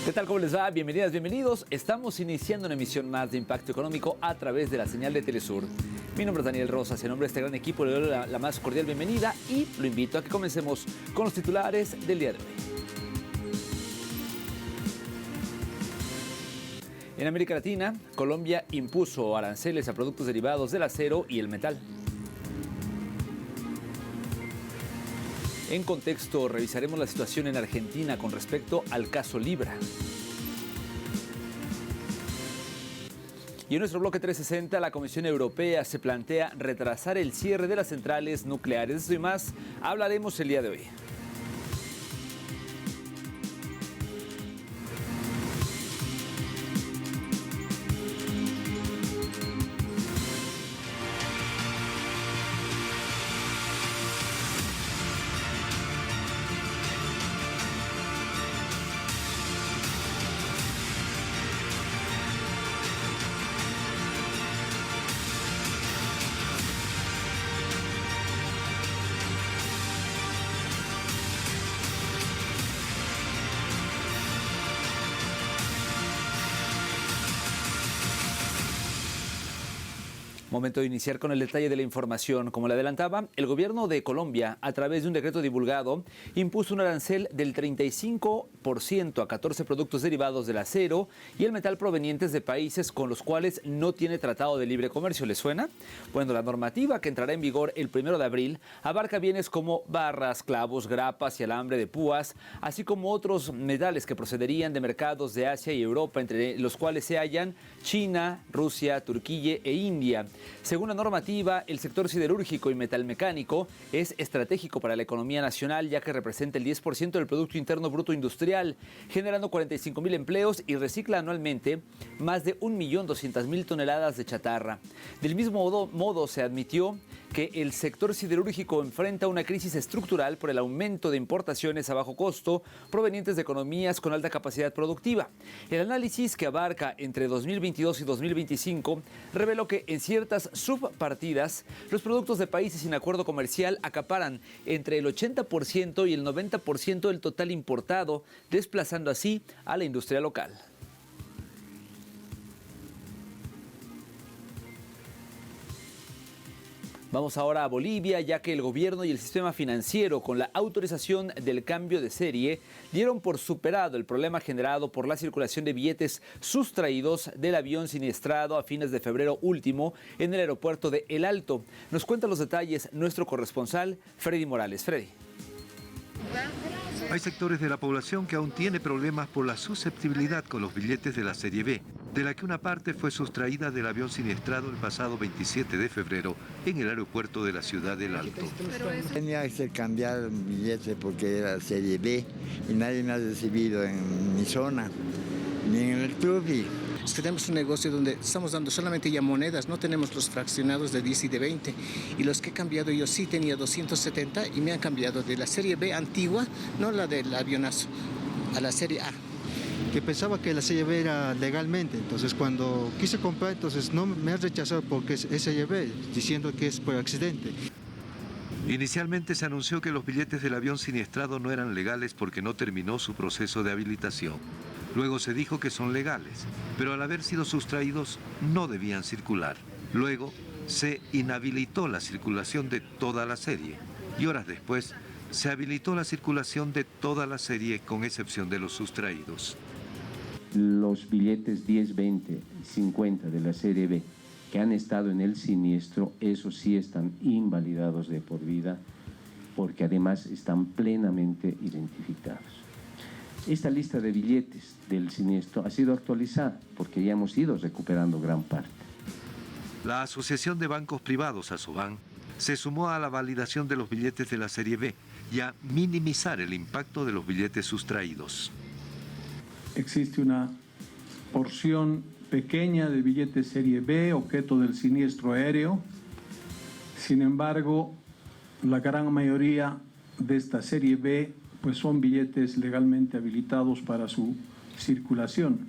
¿Qué tal? ¿Cómo les va? Bienvenidas, bienvenidos. Estamos iniciando una emisión más de Impacto Económico a través de la señal de Telesur. Mi nombre es Daniel Rosas y en nombre de este gran equipo le doy la más cordial bienvenida y lo invito a que comencemos con los titulares del día de hoy. En América Latina, Colombia impuso aranceles a productos derivados del acero y el metal. En contexto, revisaremos la situación en Argentina con respecto al caso Libra. Y en nuestro bloque 360, la Comisión Europea se plantea retrasar el cierre de las centrales nucleares. De esto y más hablaremos el día de hoy. Momento de iniciar con el detalle de la información. Como le adelantaba, el gobierno de Colombia, a través de un decreto divulgado, impuso un arancel del 35% a 14 productos derivados del acero y el metal provenientes de países con los cuales no tiene tratado de libre comercio. ¿Les suena? Bueno, la normativa que entrará en vigor el 1 de abril abarca bienes como barras, clavos, grapas y alambre de púas, así como otros metales que procederían de mercados de Asia y Europa, entre los cuales se hallan China, Rusia, Turquía e India. Según la normativa, el sector siderúrgico y metalmecánico es estratégico para la economía nacional, ya que representa el 10% del Producto Interno Bruto Industrial, generando 45,000 empleos y recicla anualmente más de 1.200.000 toneladas de chatarra. Del mismo modo, se admitió que el sector siderúrgico enfrenta una crisis estructural por el aumento de importaciones a bajo costo provenientes de economías con alta capacidad productiva. El análisis, que abarca entre 2022 y 2025, reveló que en ciertas subpartidas los productos de países sin acuerdo comercial acaparan entre el 80% y el 90% del total importado, desplazando así a la industria local. Vamos ahora a Bolivia, ya que el gobierno y el sistema financiero, con la autorización del cambio de serie, dieron por superado el problema generado por la circulación de billetes sustraídos del avión siniestrado a fines de febrero último en el aeropuerto de El Alto. Nos cuenta los detalles nuestro corresponsal, Freddy Morales. Freddy. Hay sectores de la población que aún tiene problemas por la susceptibilidad con los billetes de la serie B, de la que una parte fue sustraída del avión siniestrado el pasado 27 de febrero en el aeropuerto de la ciudad del Alto. Tenía que cambiar billete porque era serie B y nadie me ha recibido en mi zona, ni en el club. Es que tenemos un negocio donde estamos dando solamente ya monedas, no tenemos los fraccionados de 10 y de 20. Y los que he cambiado yo sí tenía 270 y me han cambiado de la serie B antigua, no la del avionazo, a la serie A. Que pensaba que la serie B era legalmente, entonces cuando quise comprar, entonces no me han rechazado porque es serie B, diciendo que es por accidente. Inicialmente se anunció que los billetes del avión siniestrado no eran legales porque no terminó su proceso de habilitación. Luego se dijo que son legales, pero al haber sido sustraídos no debían circular. Luego se inhabilitó la circulación de toda la serie y horas después se habilitó la circulación de toda la serie con excepción de los sustraídos. Los billetes 10, 20, 50 de la serie B que han estado en el siniestro, esos sí están invalidados de por vida porque además están plenamente identificados. Esta lista de billetes del siniestro ha sido actualizada porque ya hemos ido recuperando gran parte. La Asociación de Bancos Privados, ASOBAN, se sumó a la validación de los billetes de la serie B y a minimizar el impacto de los billetes sustraídos. Existe una porción pequeña de billetes serie B, objeto del siniestro aéreo. Sin embargo, la gran mayoría de esta serie B pues son billetes legalmente habilitados para su circulación.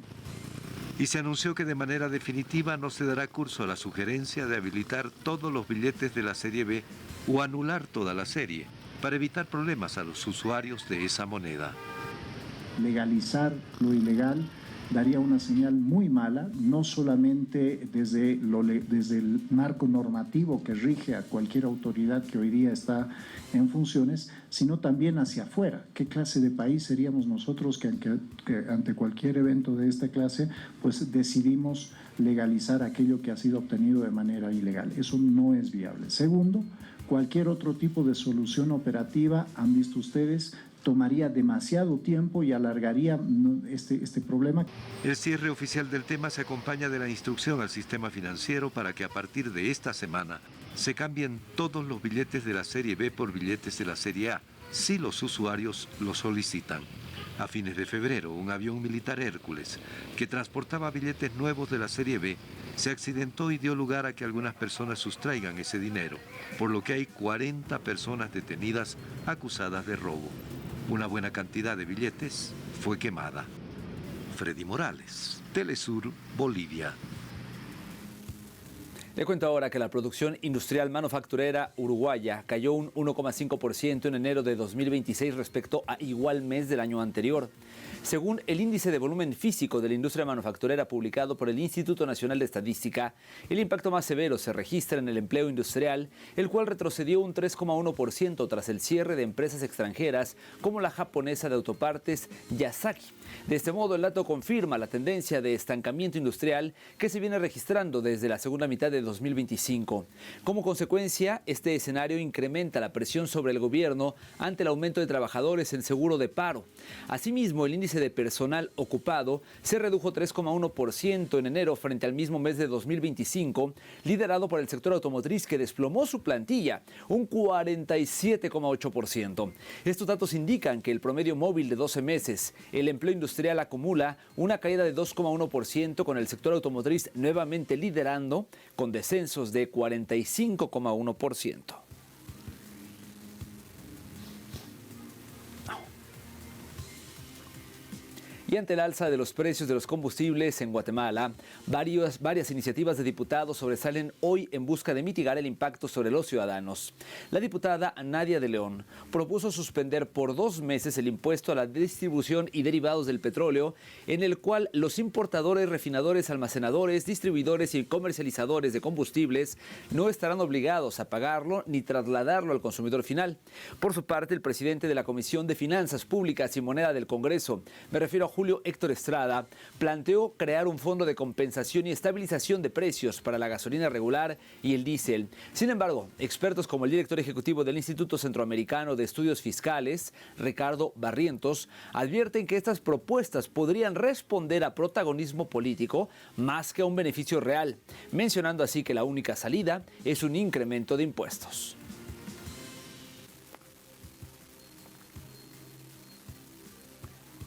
Y se anunció que de manera definitiva no se dará curso a la sugerencia de habilitar todos los billetes de la serie B o anular toda la serie, para evitar problemas a los usuarios de esa moneda. legalizar lo ilegal daría una señal muy mala, no solamente desde el marco normativo que rige a cualquier autoridad que hoy día está en funciones, sino también hacia afuera. ¿Qué clase de país seríamos nosotros que ante cualquier evento de esta clase pues decidimos legalizar aquello que ha sido obtenido de manera ilegal? Eso no es viable. Segundo, cualquier otro tipo de solución operativa, han visto ustedes, tomaría demasiado tiempo y alargaría este problema. El cierre oficial del tema se acompaña de la instrucción al sistema financiero para que a partir de esta semana se cambien todos los billetes de la serie B por billetes de la serie A, si los usuarios lo solicitan. A fines de febrero, un avión militar Hércules, que transportaba billetes nuevos de la serie B, se accidentó y dio lugar a que algunas personas sustraigan ese dinero, por lo que hay 40 personas detenidas acusadas de robo. Una buena cantidad de billetes fue quemada. Freddy Morales, Telesur, Bolivia. Le cuento ahora que la producción industrial manufacturera uruguaya cayó un 1,5% en enero de 2026 respecto a igual mes del año anterior. Según el índice de volumen físico de la industria manufacturera publicado por el Instituto Nacional de Estadística, el impacto más severo se registra en el empleo industrial, el cual retrocedió un 3,1% tras el cierre de empresas extranjeras como la japonesa de autopartes Yasaki. De este modo, el dato confirma la tendencia de estancamiento industrial que se viene registrando desde la segunda mitad de 2025. Como consecuencia, este escenario incrementa la presión sobre el gobierno ante el aumento de trabajadores en seguro de paro. Asimismo, el índice de personal ocupado se redujo 3,1% en enero frente al mismo mes de 2025, liderado por el sector automotriz que desplomó su plantilla un 47,8%. Estos datos indican que el promedio móvil de 12 meses, el empleo industrial acumula una caída de 2,1% con el sector automotriz nuevamente liderando con descensos de 45,1%. Y ante el alza de los precios de los combustibles en Guatemala, varias iniciativas de diputados sobresalen hoy en busca de mitigar el impacto sobre los ciudadanos. La diputada Nadia de León propuso suspender por 2 meses el impuesto a la distribución y derivados del petróleo, en el cual los importadores, refinadores, almacenadores, distribuidores y comercializadores de combustibles no estarán obligados a pagarlo ni trasladarlo al consumidor final. Por su parte, el presidente de la Comisión de Finanzas Públicas y Moneda del Congreso, me refiero a Julio Héctor Estrada, planteó crear un fondo de compensación y estabilización de precios para la gasolina regular y el diésel. Sin embargo, expertos como el director ejecutivo del Instituto Centroamericano de Estudios Fiscales, Ricardo Barrientos, advierten que estas propuestas podrían responder a protagonismo político más que a un beneficio real, mencionando así que la única salida es un incremento de impuestos.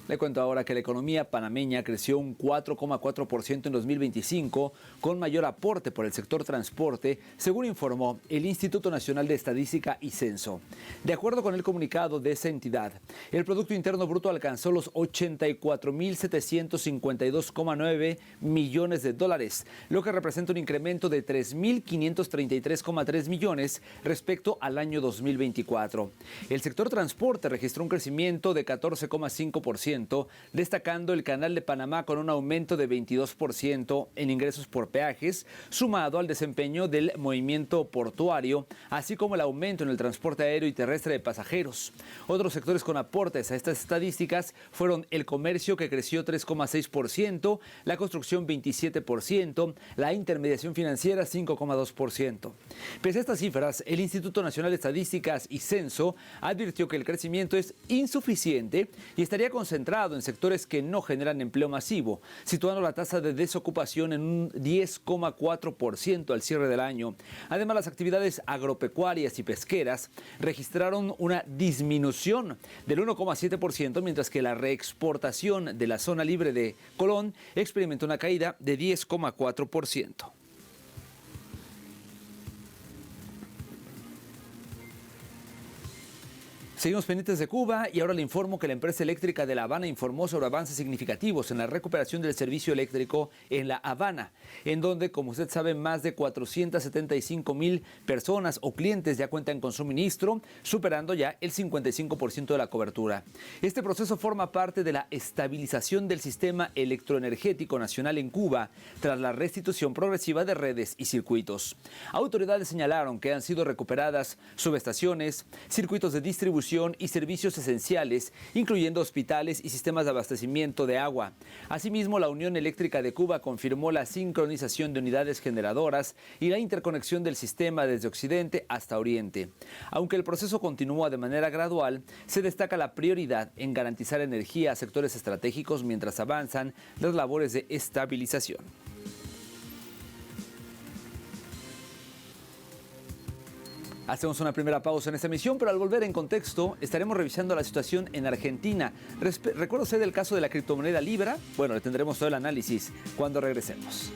Le cuento ahora que la economía panameña creció un 4,4% en 2025, con mayor aporte por el sector transporte, según informó el Instituto Nacional de Estadística y Censo. De acuerdo con el comunicado de esa entidad, el Producto Interno Bruto alcanzó los 84.752,9 millones de dólares, lo que representa un incremento de 3.533,3 millones respecto al año 2024. El sector transporte registró un crecimiento de 14,5%, destacando el Canal de Panamá con un aumento de 22% en ingresos por peajes, sumado al desempeño del movimiento portuario, así como el aumento en el transporte aéreo y terrestre de pasajeros. Otros sectores con aportes a estas estadísticas fueron el comercio, que creció 3,6%, la construcción 27%, la intermediación financiera 5,2%. Pese a estas cifras, el Instituto Nacional de Estadísticas y Censo advirtió que el crecimiento es insuficiente y estaría concentrado en sectores que no generan empleo masivo, situando la tasa de desocupación en un 10,4% al cierre del año. Además, las actividades agropecuarias y pesqueras registraron una disminución del 1,7%, mientras que la reexportación de la zona libre de Colón experimentó una caída de 10,4%. Seguimos pendientes de Cuba y ahora le informo que la empresa eléctrica de La Habana informó sobre avances significativos en la recuperación del servicio eléctrico en La Habana, en donde, como usted sabe, más de 475,000 personas o clientes ya cuentan con suministro, superando ya el 55% de la cobertura. Este proceso forma parte de la estabilización del sistema electroenergético nacional en Cuba tras la restitución progresiva de redes y circuitos. Autoridades señalaron que han sido recuperadas subestaciones, circuitos de distribución y servicios esenciales, incluyendo hospitales y sistemas de abastecimiento de agua. Asimismo, la Unión Eléctrica de Cuba confirmó la sincronización de unidades generadoras y la interconexión del sistema desde Occidente hasta Oriente. Aunque el proceso continúa de manera gradual, se destaca la prioridad en garantizar energía a sectores estratégicos mientras avanzan las labores de estabilización. Hacemos una primera pausa en esta emisión, pero al volver en contexto estaremos revisando la situación en Argentina. ¿Recuerda usted el caso de la criptomoneda Libra? Bueno, le tendremos todo el análisis cuando regresemos.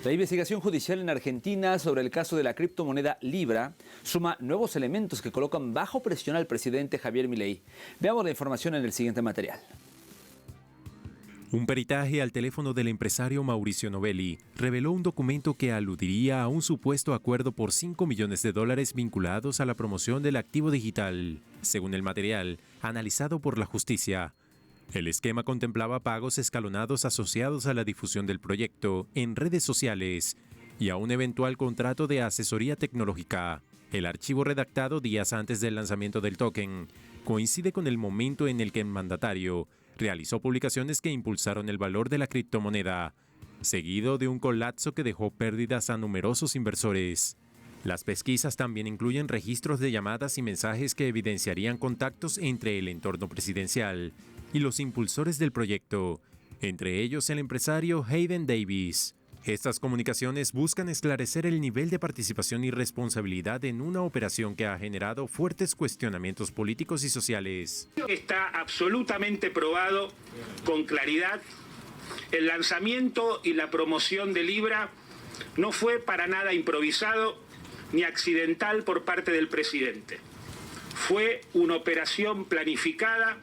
La investigación judicial en Argentina sobre el caso de la criptomoneda Libra suma nuevos elementos que colocan bajo presión al presidente Javier Milei. Veamos la información en el siguiente material. Un peritaje al teléfono del empresario Mauricio Novelli reveló un documento que aludiría a un supuesto acuerdo por $5 millones vinculados a la promoción del activo digital. Según el material, analizado por la justicia, el esquema contemplaba pagos escalonados asociados a la difusión del proyecto en redes sociales y a un eventual contrato de asesoría tecnológica. El archivo redactado días antes del lanzamiento del token coincide con el momento en el que el mandatario realizó publicaciones que impulsaron el valor de la criptomoneda, seguido de un colapso que dejó pérdidas a numerosos inversores. Las pesquisas también incluyen registros de llamadas y mensajes que evidenciarían contactos entre el entorno presidencial y los impulsores del proyecto, entre ellos el empresario Hayden Davis. Estas comunicaciones buscan esclarecer el nivel de participación y responsabilidad en una operación que ha generado fuertes cuestionamientos políticos y sociales. Está absolutamente probado con claridad. El lanzamiento y la promoción de Libra no fue para nada improvisado ni accidental por parte del presidente. Fue una operación planificada,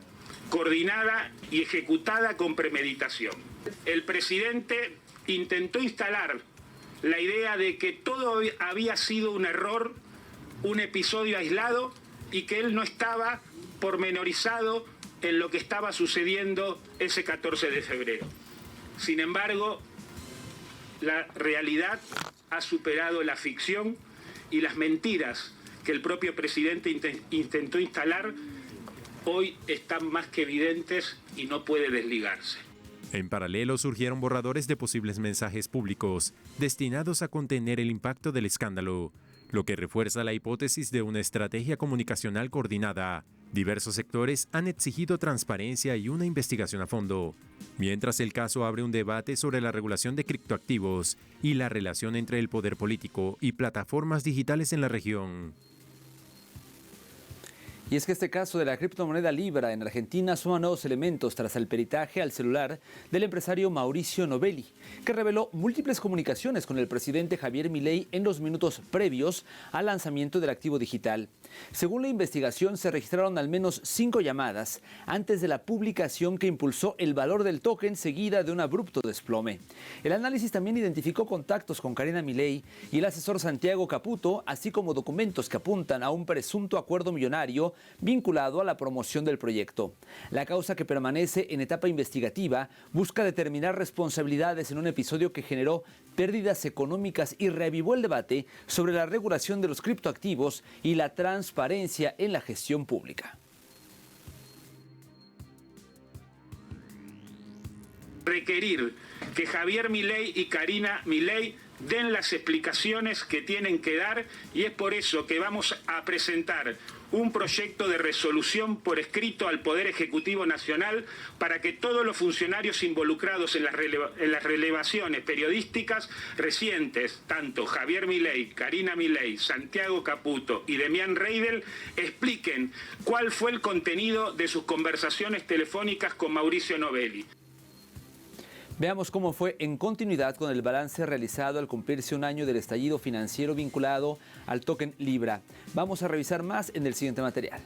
coordinada y ejecutada con premeditación. El presidente intentó instalar la idea de que todo había sido un error, un episodio aislado y que él no estaba pormenorizado en lo que estaba sucediendo ese 14 de febrero. Sin embargo, la realidad ha superado la ficción y las mentiras que el propio presidente intentó instalar hoy están más que evidentes y no puede desligarse. En paralelo surgieron borradores de posibles mensajes públicos destinados a contener el impacto del escándalo, lo que refuerza la hipótesis de una estrategia comunicacional coordinada. Diversos sectores han exigido transparencia y una investigación a fondo, mientras el caso abre un debate sobre la regulación de criptoactivos y la relación entre el poder político y plataformas digitales en la región. Y es que este caso de la criptomoneda Libra en Argentina suma nuevos elementos tras el peritaje al celular del empresario Mauricio Novelli, que reveló múltiples comunicaciones con el presidente Javier Milei en los minutos previos al lanzamiento del activo digital. Según la investigación, se registraron al menos 5 llamadas antes de la publicación que impulsó el valor del token, seguida de un abrupto desplome. El análisis también identificó contactos con Karina Milei y el asesor Santiago Caputo, así como documentos que apuntan a un presunto acuerdo millonario vinculado a la promoción del proyecto. La causa, que permanece en etapa investigativa, busca determinar responsabilidades en un episodio que generó pérdidas económicas y reavivó el debate sobre la regulación de los criptoactivos y la transparencia en la gestión pública. Requerir que Javier Milei y Karina Milei den las explicaciones que tienen que dar, y es por eso que vamos a presentar un proyecto de resolución por escrito al Poder Ejecutivo Nacional para que todos los funcionarios involucrados en las relevaciones periodísticas recientes, tanto Javier Milei, Karina Milei, Santiago Caputo y Demián Reidel, expliquen cuál fue el contenido de sus conversaciones telefónicas con Mauricio Novelli. Veamos cómo fue en continuidad con el balance realizado al cumplirse un año del estallido financiero vinculado al token Libra. Vamos a revisar más en el siguiente material.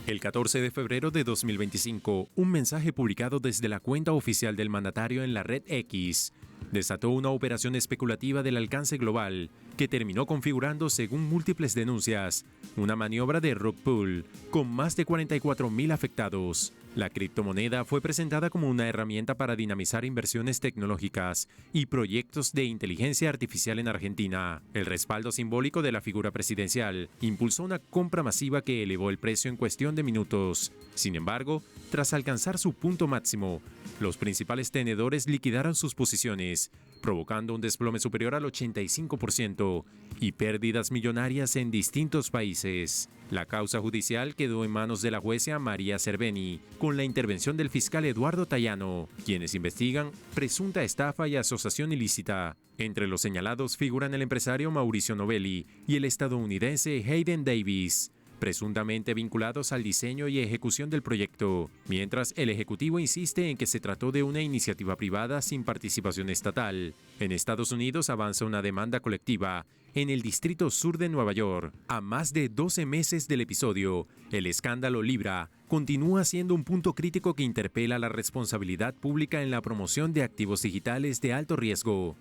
El 14 de febrero de 2025, un mensaje publicado desde la cuenta oficial del mandatario en la red X desató una operación especulativa del alcance global que terminó configurando, según múltiples denuncias, una maniobra de rug pull con más de 44.000 afectados. La criptomoneda fue presentada como una herramienta para dinamizar inversiones tecnológicas y proyectos de inteligencia artificial en Argentina. El respaldo simbólico de la figura presidencial impulsó una compra masiva que elevó el precio en cuestión de minutos. Sin embargo, tras alcanzar su punto máximo, los principales tenedores liquidaron sus posiciones, provocando un desplome superior al 85% y pérdidas millonarias en distintos países. La causa judicial quedó en manos de la jueza María Cerveni, con la intervención del fiscal Eduardo Tayano, quienes investigan presunta estafa y asociación ilícita. Entre los señalados figuran el empresario Mauricio Novelli y el estadounidense Hayden Davis, presuntamente vinculados al diseño y ejecución del proyecto, mientras el Ejecutivo insiste en que se trató de una iniciativa privada sin participación estatal. En Estados Unidos avanza una demanda colectiva en el Distrito Sur de Nueva York. A más de 12 meses del episodio, el escándalo Libra continúa siendo un punto crítico que interpela la responsabilidad pública en la promoción de activos digitales de alto riesgo.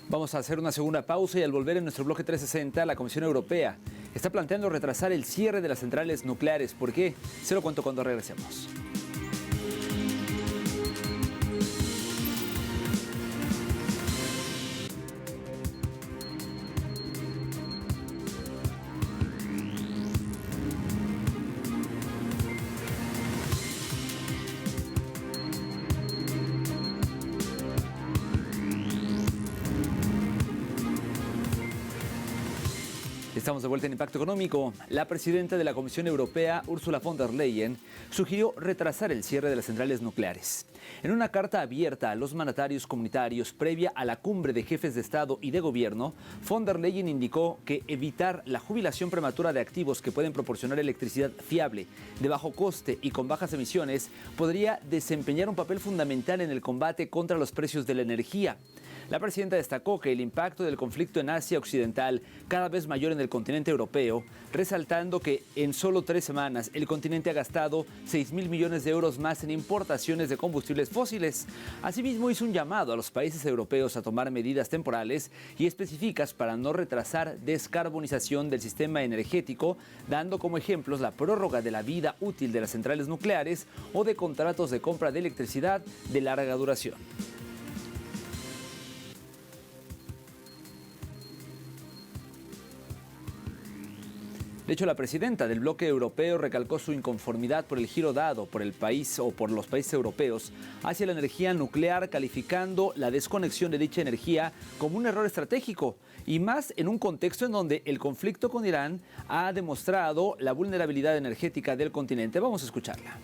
Vamos a hacer una segunda pausa y al volver en nuestro bloque 360, la Comisión Europea está planteando retrasar el cierre de las centrales nucleares. ¿Por qué? Se lo cuento cuando regresemos. Estamos de vuelta en Impacto Económico. La presidenta de la Comisión Europea, Ursula von der Leyen, sugirió retrasar el cierre de las centrales nucleares. En una carta abierta a los mandatarios comunitarios previa a la cumbre de jefes de Estado y de Gobierno, von der Leyen indicó que evitar la jubilación prematura de activos que pueden proporcionar electricidad fiable, de bajo coste y con bajas emisiones podría desempeñar un papel fundamental en el combate contra los precios de la energía. La presidenta destacó que el impacto del conflicto en Asia Occidental cada vez mayor en el continente europeo, resaltando que en solo 3 semanas el continente ha gastado 6.000 millones de euros más en importaciones de combustibles fósiles. Asimismo, hizo un llamado a los países europeos a tomar medidas temporales y específicas para no retrasar descarbonización del sistema energético, dando como ejemplos la prórroga de la vida útil de las centrales nucleares o de contratos de compra de electricidad de larga duración. De hecho, la presidenta del bloque europeo recalcó su inconformidad por el giro dado por el país o por los países europeos hacia la energía nuclear, calificando la desconexión de dicha energía como un error estratégico, y más en un contexto en donde el conflicto con Irán ha demostrado la vulnerabilidad energética del continente. Vamos a escucharla.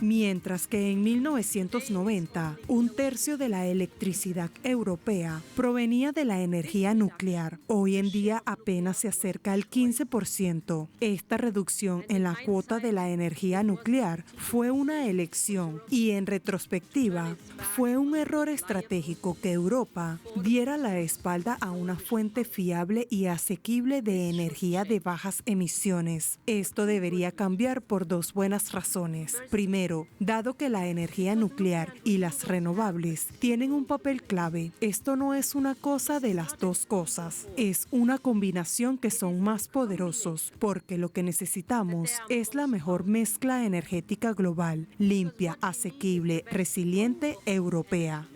Mientras que en 1990, 1/3 de la electricidad europea provenía de la energía nuclear, hoy en día apenas se acerca al 15%. Esta reducción en la cuota de la energía nuclear fue una elección y, en retrospectiva, fue un error estratégico que Europa diera la espalda a una fuente fiable y asequible de energía de bajas emisiones. Esto debería cambiar por 2 buenas razones. Primero, cero, dado que la energía nuclear y las renovables tienen un papel clave. Esto no es una cosa de las dos cosas, es una combinación que son más poderosos, porque lo que necesitamos es la mejor mezcla energética global, limpia, asequible, resiliente, europea.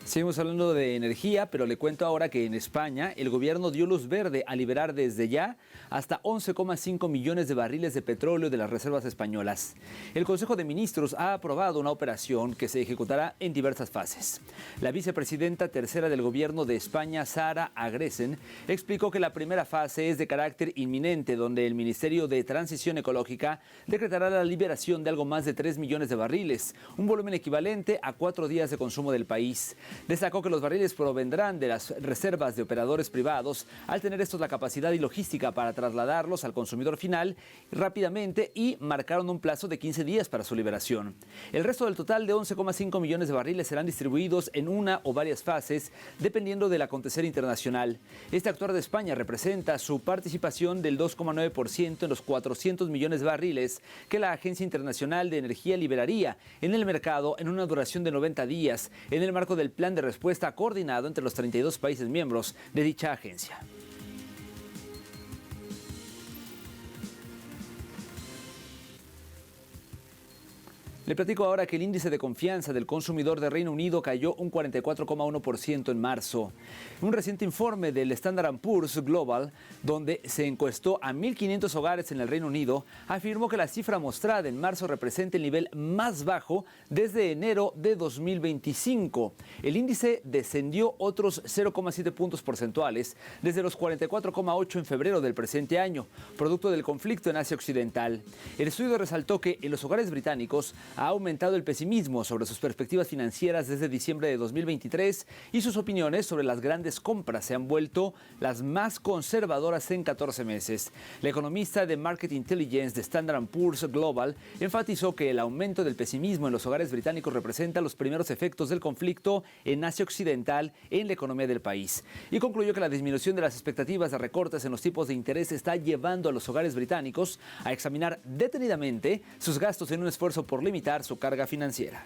Seguimos hablando de energía, pero le cuento ahora que en España el gobierno dio luz verde a liberar desde ya hasta 11,5 millones de barriles de petróleo de las reservas españolas. El Consejo de Ministros ha aprobado una operación que se ejecutará en diversas fases. La vicepresidenta tercera del gobierno de España, Sara Agresen, explicó que la primera fase es de carácter inminente, donde el Ministerio de Transición Ecológica decretará la liberación de algo más de 3 millones de barriles, un volumen equivalente a 4 días de consumo del país. Destacó que los barriles provendrán de las reservas de operadores privados, al tener estos la capacidad y logística para trasladarlos al consumidor final rápidamente, y marcaron un plazo de 15 días para su liberación. El resto del total de 11,5 millones de barriles serán distribuidos en una o varias fases, dependiendo del acontecer internacional. Este actuar de España representa su participación del 2,9% en los 400 millones de barriles que la Agencia Internacional de Energía liberaría en el mercado en una duración de 90 días, en el marco del plan de respuesta coordinado entre los 32 países miembros de dicha agencia. Le platico ahora que el índice de confianza del consumidor de Reino Unido cayó un 44,1% en marzo. Un reciente informe del Standard & Poor's Global, donde se encuestó a 1.500 hogares en el Reino Unido, afirmó que la cifra mostrada en marzo representa el nivel más bajo desde enero de 2025. El índice descendió otros 0,7 puntos porcentuales desde los 44,8 en febrero del presente año, producto del conflicto en Asia Occidental. El estudio resaltó que en los hogares británicos ha aumentado el pesimismo sobre sus perspectivas financieras desde diciembre de 2023 y sus opiniones sobre las grandes compras se han vuelto las más conservadoras en 14 meses. La economista de Market Intelligence de Standard & Poor's Global enfatizó que el aumento del pesimismo en los hogares británicos representa los primeros efectos del conflicto en Asia Occidental en la economía del país, y concluyó que la disminución de las expectativas de recortes en los tipos de interés está llevando a los hogares británicos a examinar detenidamente sus gastos en un esfuerzo por limitar su carga financiera.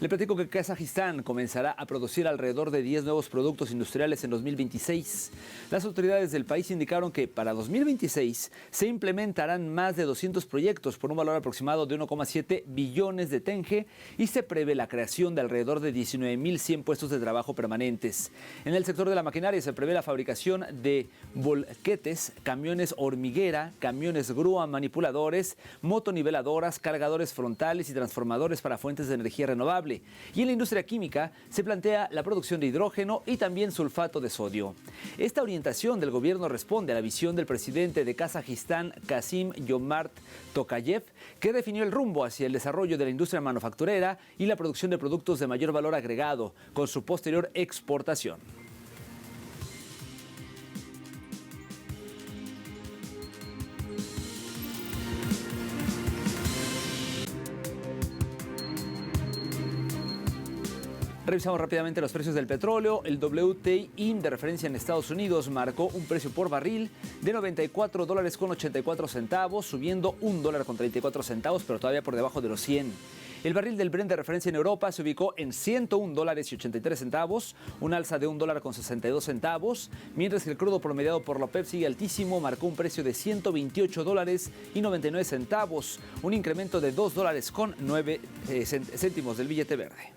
Le platico que Kazajistán comenzará a producir alrededor de 10 nuevos productos industriales en 2026. Las autoridades del país indicaron que para 2026 se implementarán más de 200 proyectos por un valor aproximado de 1,7 billones de tenge y se prevé la creación de alrededor de 19.100 puestos de trabajo permanentes. En el sector de la maquinaria se prevé la fabricación de volquetes, camiones hormiguera, camiones grúa, manipuladores, motoniveladoras, cargadores frontales y transformadores para fuentes de energía renovable. Y en la industria química se plantea la producción de hidrógeno y también sulfato de sodio. Esta orientación del gobierno responde a la visión del presidente de Kazajistán, Kassym-Jomart Tokayev, que definió el rumbo hacia el desarrollo de la industria manufacturera y la producción de productos de mayor valor agregado, con su posterior exportación. Revisamos rápidamente los precios del petróleo. El WTI de referencia en Estados Unidos marcó un precio por barril de $94.84, subiendo $1.34, pero todavía por debajo de los 100. El barril del Brent de referencia en Europa se ubicó en $101.83, un alza de $1.62, mientras que el crudo promediado por la OPEP sigue altísimo, marcó un precio de $128.99, un incremento de $2.09 del billete verde.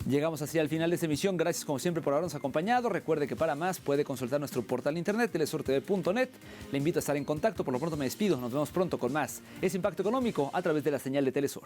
Llegamos así al final de esta emisión. Gracias como siempre por habernos acompañado. Recuerde que para más puede consultar nuestro portal de internet telesurtv.net. Le invito a estar en contacto. Por lo pronto me despido. Nos vemos pronto con más. Es Impacto Económico a través de la señal de Telesur.